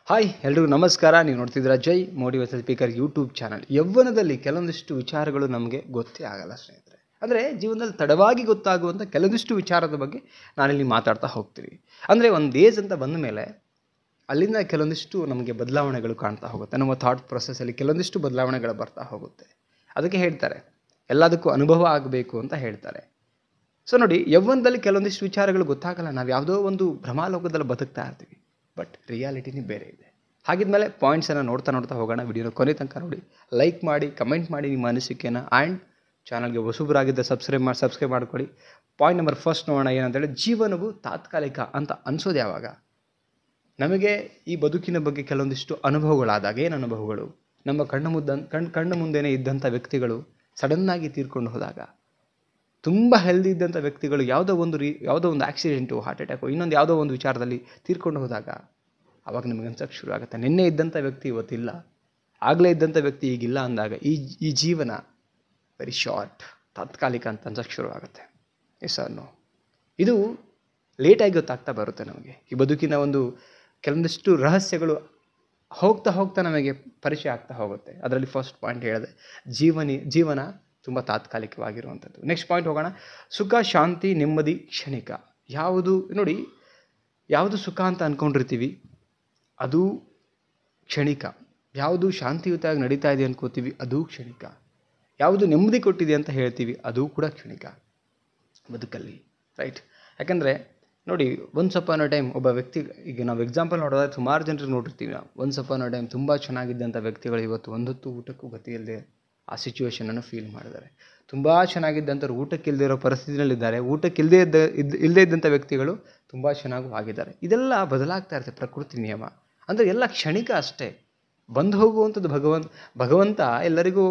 Hi ಎಲ್ರಿಗೂ ನಮಸ್ಕಾರ. ನೀವು ನೋಡ್ತಿದ್ದೀರಾ ಜೈ ಮೋಟಿವೇಶನ್ ಸ್ಪೀಕರ್ ಯೂಟ್ಯೂಬ್ ಚಾನಲ್. ಯೌವನದಲ್ಲಿ ಕೆಲವೊಂದಿಷ್ಟು ವಿಚಾರಗಳು ನಮಗೆ ಗೊತ್ತೇ ಆಗಲ್ಲ ಸ್ನೇಹಿತರೆ. ಅಂದರೆ ಜೀವನದಲ್ಲಿ ತಡವಾಗಿ ಗೊತ್ತಾಗುವಂಥ ಕೆಲವೊಂದಿಷ್ಟು ವಿಚಾರದ ಬಗ್ಗೆ ನಾನಿಲ್ಲಿ ಮಾತಾಡ್ತಾ ಹೋಗ್ತೀವಿ. ಅಂದರೆ ಒಂದು ಏಜ್ ಅಂತ ಬಂದ ಮೇಲೆ ಅಲ್ಲಿಂದ ಕೆಲವೊಂದಿಷ್ಟು ನಮಗೆ ಬದಲಾವಣೆಗಳು ಕಾಣ್ತಾ ಹೋಗುತ್ತೆ. ನಮ್ಮ ಥಾಟ್ ಪ್ರೊಸೆಸ್ಸಲ್ಲಿ ಕೆಲವೊಂದಿಷ್ಟು ಬದಲಾವಣೆಗಳು ಬರ್ತಾ ಹೋಗುತ್ತೆ. ಅದಕ್ಕೆ ಹೇಳ್ತಾರೆ ಎಲ್ಲದಕ್ಕೂ ಅನುಭವ ಆಗಬೇಕು ಅಂತ ಹೇಳ್ತಾರೆ. ಸೊ ನೋಡಿ, ಯೌವನದಲ್ಲಿ ಕೆಲವೊಂದಿಷ್ಟು ವಿಚಾರಗಳು ಗೊತ್ತಾಗಲ್ಲ. ನಾವು ಯಾವುದೋ ಒಂದು ಭ್ರಮಾಲೋಕದಲ್ಲಿ ಬದುಕ್ತಾ ಇರ್ತೀವಿ, ಬಟ್ ರಿಯಾಲಿಟಿನೇ ಬೇರೆ ಇದೆ. ಹಾಗಿದ್ಮೇಲೆ ಪಾಯಿಂಟ್ಸನ್ನು ನೋಡ್ತಾ ಹೋಗೋಣ. ವಿಡಿಯೋನ ಕೊನೆ ತನಕ ನೋಡಿ, ಲೈಕ್ ಮಾಡಿ, ಕಮೆಂಟ್ ಮಾಡಿ ನಿಮ್ಮ ಅನಿಸಿಕೆನ. ಆ್ಯಂಡ್ ಚಾನಲ್ಗೆ ಹೊಸಬರಾಗಿದ್ದರೆ ಸಬ್ಸ್ಕ್ರೈಬ್ ಮಾಡ್ಕೊಳ್ಳಿ. ಪಾಯಿಂಟ್ ನಂಬರ್ ಫಸ್ಟ್ ನೋಡೋಣ. ಏನಂತೇಳಿ, ಜೀವನವು ತಾತ್ಕಾಲಿಕ ಅಂತ ಅನಿಸೋದು ಯಾವಾಗ? ನಮಗೆ ಈ ಬದುಕಿನ ಬಗ್ಗೆ ಕೆಲವೊಂದಿಷ್ಟು ಅನುಭವಗಳಾದಾಗ. ಏನು ಅನುಭವಗಳು? ನಮ್ಮ ಕಣ್ಣು ಮುಂದೆನೇ ಇದ್ದಂಥ ವ್ಯಕ್ತಿಗಳು ಸಡನ್ನಾಗಿ ತೀರ್ಕೊಂಡು ಹೋದಾಗ, ತುಂಬ ಹೆಲ್ದಿ ಇದ್ದಂಥ ವ್ಯಕ್ತಿಗಳು ಯಾವುದೋ ಒಂದು ಆಕ್ಸಿಡೆಂಟು, ಹಾರ್ಟ್ ಅಟ್ಯಾಕು, ಇನ್ನೊಂದು ಯಾವುದೋ ಒಂದು ವಿಚಾರದಲ್ಲಿ ತೀರ್ಕೊಂಡು ಹೋದಾಗ ಆವಾಗ ನಿಮಗೆ ಅನ್ಸೋಕ್ಕೆ ಶುರು ಆಗುತ್ತೆ, ನಿನ್ನೆ ಇದ್ದಂಥ ವ್ಯಕ್ತಿ ಇವತ್ತಿಲ್ಲ, ಆಗಲೇ ಇದ್ದಂಥ ವ್ಯಕ್ತಿ ಈಗಿಲ್ಲ ಅಂದಾಗ ಈ ಜೀವನ ವೆರಿ ಶಾರ್ಟ್, ತಾತ್ಕಾಲಿಕ ಅಂತ ಅನ್ಸೋಕ್ಕೆ ಶುರು ಆಗುತ್ತೆ. Yes or no? ಇದು ಲೇಟಾಗಿ ಗೊತ್ತಾಗ್ತಾ ಬರುತ್ತೆ ನಮಗೆ. ಈ ಬದುಕಿನ ಒಂದು ಕೆಲವೊಂದಿಷ್ಟು ರಹಸ್ಯಗಳು ಹೋಗ್ತಾ ನಮಗೆ ಪರಿಚಯ ಆಗ್ತಾ ಹೋಗುತ್ತೆ. ಅದರಲ್ಲಿ ಫಸ್ಟ್ ಪಾಯಿಂಟ್ ಹೇಳಿದೆ, ಜೀವನ ತುಂಬ ತಾತ್ಕಾಲಿಕವಾಗಿರುವಂಥದ್ದು. ನೆಕ್ಸ್ಟ್ ಪಾಯಿಂಟ್ ಹೋಗೋಣ. ಸುಖ, ಶಾಂತಿ, ನೆಮ್ಮದಿ ಕ್ಷಣಿಕ. ಯಾವುದು ಸುಖ ಅಂತ ಅಂದ್ಕೊಂಡಿರ್ತೀವಿ ಅದು ಕ್ಷಣಿಕ. ಯಾವುದು ಶಾಂತಿಯುತವಾಗಿ ನಡೀತಾ ಇದೆ ಅಂದ್ಕೋತೀವಿ ಅದು ಕ್ಷಣಿಕ. ಯಾವುದು ನೆಮ್ಮದಿ ಕೊಟ್ಟಿದೆ ಅಂತ ಹೇಳ್ತೀವಿ ಅದು ಕೂಡ ಕ್ಷಣಿಕ ಬದುಕಲ್ಲಿ, ರೈಟ್? ಯಾಕಂದರೆ ನೋಡಿ, ಒನ್ಸ್ ಅಪಾನ್ ಅ ಟೈಮ್ ಒಬ್ಬ ವ್ಯಕ್ತಿ, ಈಗ ನಾವು ಎಕ್ಸಾಂಪಲ್ ನೋಡೋದಾದ್ರೆ ಸುಮಾರು ಜನರಿಗೆ ನೋಡಿರ್ತೀವಿ ನಾವು. ಒನ್ಸ್ ಅಪಾನ್ ಅ ಟೈಮ್ ತುಂಬ ಚೆನ್ನಾಗಿದ್ದಂಥ ವ್ಯಕ್ತಿಗಳು ಇವತ್ತು ಒಂದೊತ್ತು ಊಟಕ್ಕೂ ಗತಿ ಇಲ್ಲದೆ ಆ ಸಿಚುವೇಶನನ್ನು ಫೀಲ್ ಮಾಡಿದ್ದಾರೆ. ತುಂಬ ಚೆನ್ನಾಗಿದ್ದಂಥವ್ರು ಊಟಕ್ಕಿಲ್ಲದೆ ಇರೋ ಪರಿಸ್ಥಿತಿನಲ್ಲಿದ್ದಾರೆ. ಇಲ್ಲದೇ ಇದ್ದಂಥ ವ್ಯಕ್ತಿಗಳು ತುಂಬ ಚೆನ್ನಾಗೂ ಆಗಿದ್ದಾರೆ. ಇದೆಲ್ಲ ಬದಲಾಗ್ತಾ ಇರುತ್ತೆ, ಪ್ರಕೃತಿ ನಿಯಮ. ಅಂದರೆ ಎಲ್ಲ ಕ್ಷಣಿಕ ಅಷ್ಟೇ. ಬಂದು ಹೋಗುವಂಥದ್ದು ಭಗವಂತ ಎಲ್ಲರಿಗೂ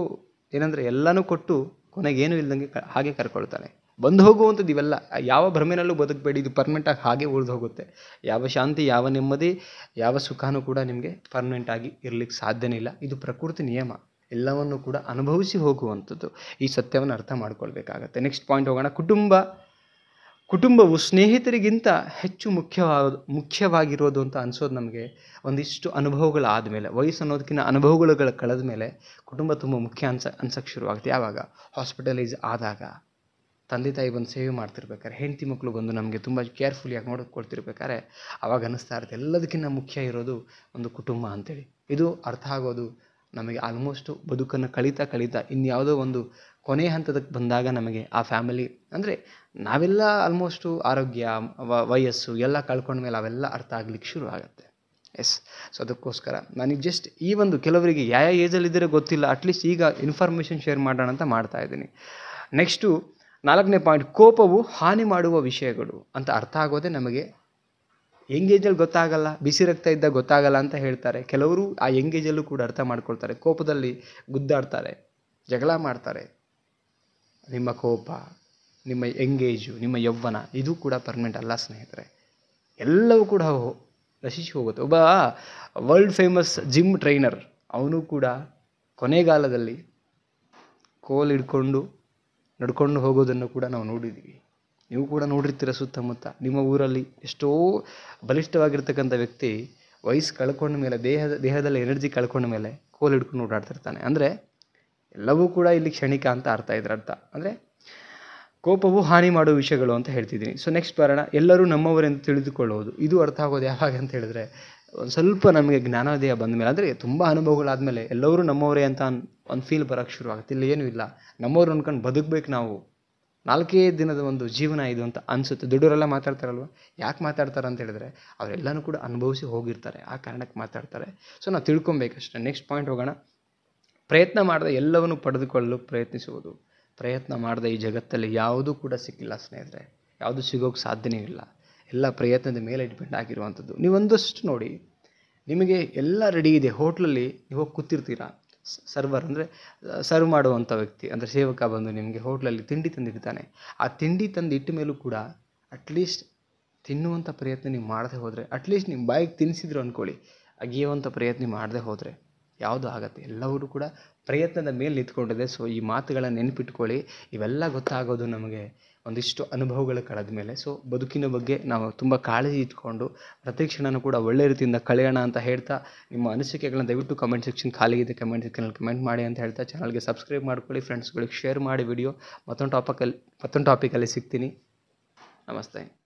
ಏನಂದರೆ ಎಲ್ಲನೂ ಕೊಟ್ಟು ಕೊನೆಗೇನು ಇಲ್ದಂಗೆ ಹಾಗೆ ಕರ್ಕೊಳ್ತಾನೆ. ಬಂದು ಹೋಗುವಂಥದ್ದು ಇವೆಲ್ಲ ಯಾವ ಭ್ರಮೆನಲ್ಲೂ ಬದುಕಬೇಡಿ, ಇದು ಪರ್ಮನೆಂಟಾಗಿ ಹಾಗೆ ಉಳಿದು ಹೋಗುತ್ತೆ. ಯಾವ ಶಾಂತಿ, ಯಾವ ನೆಮ್ಮದಿ, ಯಾವ ಸುಖನೂ ಕೂಡ ನಿಮಗೆ ಪರ್ಮನೆಂಟಾಗಿ ಇರಲಿಕ್ಕೆ ಸಾಧ್ಯನೇ ಇಲ್ಲ. ಇದು ಪ್ರಕೃತಿ ನಿಯಮ. ಎಲ್ಲವನ್ನು ಕೂಡ ಅನುಭವಿಸಿ ಹೋಗುವಂಥದ್ದು. ಈ ಸತ್ಯವನ್ನು ಅರ್ಥ ಮಾಡ್ಕೊಳ್ಬೇಕಾಗತ್ತೆ. ನೆಕ್ಸ್ಟ್ ಪಾಯಿಂಟ್ ಹೋಗೋಣ. ಕುಟುಂಬವು ಸ್ನೇಹಿತರಿಗಿಂತ ಹೆಚ್ಚು ಮುಖ್ಯವಾಗಿರೋದು ಅಂತ ಅನಿಸೋದು ನಮಗೆ ಒಂದಿಷ್ಟು ಅನುಭವಗಳಾದ ಮೇಲೆ, ವಯಸ್ಸು ಅನ್ನೋದಕ್ಕಿಂತ ಅನುಭವಗಳು ಕಳೆದ ಮೇಲೆ ಕುಟುಂಬ ತುಂಬ ಮುಖ್ಯ ಅನ್ಸೋಕ್ಕೆ ಶುರುವಾಗುತ್ತೆ. ಯಾವಾಗ? ಹಾಸ್ಪಿಟಲೈಸ್ ಆದಾಗ, ತಂದೆ ತಾಯಿ ಬಂದು ಸೇವೆ ಮಾಡ್ತಿರ್ಬೇಕಾದ್ರೆ, ಹೆಂಡತಿ ಮಕ್ಕಳು ಬಂದು ನಮಗೆ ತುಂಬ ಕೇರ್ಫುಲ್ಲಿಯಾಗಿ ನೋಡ್ಕೊಳ್ತಿರ್ಬೇಕಾದ್ರೆ ಆವಾಗ ಅನ್ನಿಸ್ತಾ ಇರುತ್ತೆ ಎಲ್ಲದಕ್ಕಿಂತ ಮುಖ್ಯ ಇರೋದು ಒಂದು ಕುಟುಂಬ ಅಂತೇಳಿ. ಇದು ಅರ್ಥ ಆಗೋದು ನಮಗೆ ಆಲ್ಮೋಸ್ಟು ಬದುಕನ್ನು ಕಳೀತಾ ಇನ್ಯಾವುದೋ ಒಂದು ಕೊನೆ ಹಂತದಕ್ಕೆ ಬಂದಾಗ ನಮಗೆ ಆ ಫ್ಯಾಮಿಲಿ, ಅಂದರೆ ನಾವೆಲ್ಲ ಆಲ್ಮೋಸ್ಟು ಆರೋಗ್ಯ, ವಯಸ್ಸು ಎಲ್ಲ ಕಳ್ಕೊಂಡ್ಮೇಲೆ ಅವೆಲ್ಲ ಅರ್ಥ ಆಗ್ಲಿಕ್ಕೆ ಶುರು ಆಗುತ್ತೆ. ಎಸ್. ಸೊ ಅದಕ್ಕೋಸ್ಕರ ನನಗೆ ಜಸ್ಟ್ ಈ ಒಂದು ಕೆಲವರಿಗೆ ಯಾವ ಏಜಲ್ಲಿದ್ದರೆ ಗೊತ್ತಿಲ್ಲ, ಅಟ್ಲೀಸ್ಟ್ ಈಗ ಇನ್ಫಾರ್ಮೇಷನ್ ಶೇರ್ ಮಾಡೋಣ ಅಂತ ಮಾಡ್ತಾ ಇದ್ದೀನಿ. ನೆಕ್ಸ್ಟು 4ನೇ ಪಾಯಿಂಟ್, ಕೋಪವು ಹಾನಿ ಮಾಡುವ ವಿಷಯಗಳು ಅಂತ ಅರ್ಥ ಆಗೋದೇ ನಮಗೆ ಎಂಗೇಜಲ್ಲಿ ಗೊತ್ತಾಗಲ್ಲ, ಬಿಸಿ ರಕ್ತ ಇದ್ದಾಗ ಗೊತ್ತಾಗಲ್ಲ ಅಂತ ಹೇಳ್ತಾರೆ. ಕೆಲವರು ಆ ಎಂಗೇಜಲ್ಲೂ ಕೂಡ ಅರ್ಥ ಮಾಡ್ಕೊಳ್ತಾರೆ. ಕೋಪದಲ್ಲಿ ಗುದ್ದಾಡ್ತಾರೆ, ಜಗಳ ಮಾಡ್ತಾರೆ. ನಿಮ್ಮ ಕೋಪ, ನಿಮ್ಮ ಎಂಗೇಜು, ನಿಮ್ಮ ಯೌವನ ಇದು ಕೂಡ ಪರ್ಮನೆಂಟ್ ಅಲ್ಲ ಸ್ನೇಹಿತರೆ. ಎಲ್ಲವೂ ಕೂಡ ನಶಿಸಿ ಹೋಗುತ್ತೆ. ಒಬ್ಬ ವರ್ಲ್ಡ್ ಫೇಮಸ್ ಜಿಮ್ ಟ್ರೈನರ್, ಅವನು ಕೂಡ ಕೊನೆಗಾಲದಲ್ಲಿ ಕೋಲ್ ಹಿಡ್ಕೊಂಡು ನಡ್ಕೊಂಡು ಹೋಗೋದನ್ನು ಕೂಡ ನಾವು ನೋಡಿದ್ದೀವಿ. ನೀವು ಕೂಡ ನೋಡಿರ್ತೀರ ಸುತ್ತಮುತ್ತ. ನಿಮ್ಮ ಊರಲ್ಲಿ ಎಷ್ಟೋ ಬಲಿಷ್ಠವಾಗಿರ್ತಕ್ಕಂಥ ವ್ಯಕ್ತಿ ವಯಸ್ಸು ಕಳ್ಕೊಂಡ ಮೇಲೆ, ದೇಹದಲ್ಲಿ ಎನರ್ಜಿ ಕಳ್ಕೊಂಡ ಮೇಲೆ ಕೋಲ್ ಹಿಡ್ಕೊಂಡು ಓಡಾಡ್ತಿರ್ತಾನೆ. ಅಂದರೆ ಎಲ್ಲವೂ ಕೂಡ ಇಲ್ಲಿ ಕ್ಷಣಿಕ ಅಂತ ಅರ್ಥ. ಅಂದರೆ ಕೋಪವು ಹಾನಿ ಮಾಡುವ ವಿಷಯಗಳು ಅಂತ ಹೇಳ್ತಿದ್ದೀನಿ. ಸೊ ನೆಕ್ಸ್ಟ್ ಬರೋಣ. ಎಲ್ಲರೂ ನಮ್ಮವರೆಂದು ತಿಳಿದುಕೊಳ್ಳುವುದು. ಇದು ಅರ್ಥ ಆಗೋದು ಯಾವಾಗ ಅಂತ ಹೇಳಿದ್ರೆ, ಒಂದು ಸ್ವಲ್ಪ ನಮಗೆ ಜ್ಞಾನೋದಯ ಬಂದ ಮೇಲೆ, ಅಂದರೆ ತುಂಬ ಅನುಭವಗಳಾದಮೇಲೆ ಎಲ್ಲರೂ ನಮ್ಮವರೇ ಅಂತ ಒಂದು ಫೀಲ್ ಬರೋಕ್ಕೆ ಶುರು ಆಗುತ್ತೆ. ಇಲ್ಲಿ ಏನೂ ಇಲ್ಲ, ನಮ್ಮವ್ರು ಅಂದ್ಕೊಂಡು ಬದುಕಬೇಕು ನಾವು. 4 ದಿನದ ಒಂದು ಜೀವನ ಇದು ಅಂತ ಅನಿಸುತ್ತೆ. ದೊಡ್ಡವರೆಲ್ಲ ಮಾತಾಡ್ತಾರಲ್ವ, ಯಾಕೆ ಮಾತಾಡ್ತಾರೆ ಅಂತ ಹೇಳಿದ್ರೆ ಅವರೆಲ್ಲನೂ ಕೂಡ ಅನುಭವಿಸಿ ಹೋಗಿರ್ತಾರೆ, ಆ ಕಾರಣಕ್ಕೆ ಮಾತಾಡ್ತಾರೆ. ಸೊ ನಾವು ತಿಳ್ಕೊಬೇಕಷ್ಟೇ. ನೆಕ್ಸ್ಟ್ ಪಾಯಿಂಟ್ ಹೋಗೋಣ. ಪ್ರಯತ್ನ ಮಾಡದೆ ಎಲ್ಲವನ್ನು ಪಡೆದುಕೊಳ್ಳಲು ಪ್ರಯತ್ನಿಸುವುದು. ಪ್ರಯತ್ನ ಮಾಡದೆ ಈ ಜಗತ್ತಲ್ಲಿ ಯಾವುದೂ ಕೂಡ ಸಿಕ್ಕಿಲ್ಲ ಸ್ನೇಹಿತರೆ. ಯಾವುದು ಸಿಗೋಕ್ಕೆ ಸಾಧ್ಯನೇ ಇಲ್ಲ. ಎಲ್ಲ ಪ್ರಯತ್ನದ ಮೇಲೆ ಡಿಪೆಂಡ್ ಆಗಿರುವಂಥದ್ದು. ನೀವೊಂದಷ್ಟು ನೋಡಿ, ನಿಮಗೆ ಎಲ್ಲ ರೆಡಿ ಇದೆ. ಹೋಟ್ಲಲ್ಲಿ ನೀವು ಹೋಗಿ ಕೂತಿರ್ತೀರಾ, ಸರ್ವರ್ ಅಂದರೆ ಸರ್ವ್ ಮಾಡುವಂಥ ವ್ಯಕ್ತಿ, ಅಂದರೆ ಸೇವಕ ಬಂದು ನಿಮಗೆ ಹೋಟ್ಲಲ್ಲಿ ತಿಂಡಿ ತಂದಿರ್ತಾನೆ. ಆ ತಿಂಡಿ ತಂದು ಇಟ್ಟ ಮೇಲೂ ಕೂಡ ಅಟ್ಲೀಸ್ಟ್ ತಿನ್ನುವಂಥ ಪ್ರಯತ್ನ ನೀವು ಮಾಡದೆ ಹೋದರೆ, ಅಟ್ಲೀಸ್ಟ್ ನಿಮ್ಮ ಬಾಯಿಗೆ ತಿನ್ನಿಸಿದ್ರು ಅಂದ್ಕೊಳ್ಳಿ, ಅಗಿಯುವಂಥ ಪ್ರಯತ್ನ ಮಾಡದೆ ಹೋದರೆ ಯಾವುದು ಆಗುತ್ತೆ? ಎಲ್ಲವೂ ಕೂಡ ಪ್ರಯತ್ನದ ಮೇಲೆ ನಿಂತ್ಕೊಂಡಿದೆ. ಸೊ ಈ ಮಾತುಗಳನ್ನು ನೆನಪಿಟ್ಕೊಳ್ಳಿ. ಇವೆಲ್ಲ ಗೊತ್ತಾಗೋದು ನಮಗೆ ಒಂದಿಷ್ಟು ಅನುಭವಗಳು ಕಳೆದ ಮೇಲೆ ಸೊ ಬದುಕಿನ ಬಗ್ಗೆ ನಾವು ತುಂಬ ಕಾಳಜಿ ಇಟ್ಕೊಂಡು ಪ್ರತಿ ಕ್ಷಣನೂ ಕೂಡ ಒಳ್ಳೆ ರೀತಿಯಿಂದ ಕಳೆಯೋಣ ಅಂತ ಹೇಳ್ತಾ, ನಿಮ್ಮ ಅನಿಸಿಕೆಗಳನ್ನ ದಯವಿಟ್ಟು ಕಮೆಂಟ್ ಸೆಕ್ಷನ್ ಖಾಲಿ ಇದೆ, ಕಮೆಂಟ್ ಸೆಕ್ಷನಲ್ಲಿ ಕಮೆಂಟ್ ಮಾಡಿ ಅಂತ ಹೇಳ್ತಾ, ಚಾನಲ್ಗೆ ಸಬ್ಸ್ಕ್ರೈಬ್ ಮಾಡ್ಕೊಳ್ಳಿ, ಫ್ರೆಂಡ್ಸ್ಗಳಿಗೆ ಶೇರ್ ಮಾಡಿ ವಿಡಿಯೋ. ಮತ್ತೊಂದು ಟಾಪಿಕಲ್ಲಿ ಸಿಗ್ತೀನಿ. ನಮಸ್ತೆ.